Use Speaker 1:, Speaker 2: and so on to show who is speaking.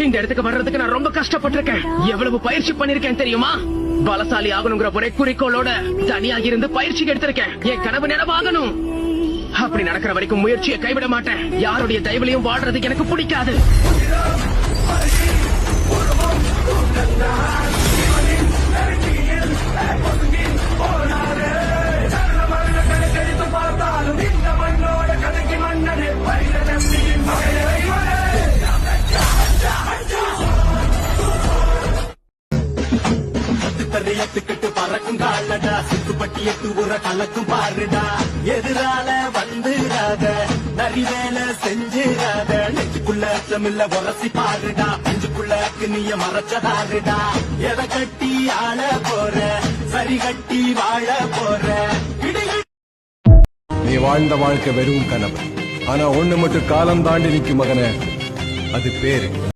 Speaker 1: இந்த இடத்துக்கு வர்றதுக்கு நான் ரொம்ப கஷ்டப்பட்டிருக்கேன். எவ்வளவு பயிற்சி பண்ணிருக்கேன் தெரியுமா? பலசாலி ஆகணுங்கிற ஒரே குறிக்கோளோட தனியாக இருந்து பயிற்சி எடுத்திருக்கேன். என் கனவு நினைவாகணும். அப்படி நடக்கிற வரைக்கும் முயற்சியை கைவிட மாட்டேன். யாருடைய தயவுலையும் வாழ்றது எனக்கு பிடிக்காது.
Speaker 2: எத்துக்கிட்டு பறக்கும் காலடா, சுத்துப்பட்டி எட்டு உர கலக்கும் பாருடா. எதிரால வந்துடாத, நரிவேல செஞ்சிடாத, நெஞ்சுக்குள்ள அச்சமில்ல உரசி பாருடா. நெஞ்சுக்குள்ள நீய மறைச்சதாருடா. எதை கட்டி ஆள போற, சரி கட்டி வாழ போற.
Speaker 3: நீ வாழ்ந்த வாழ்க்கை வெறும் கனவு. ஆனா ஒண்ணு மட்டும் காலம் தாண்டி நிற்கும் மகனே, அது பேரு.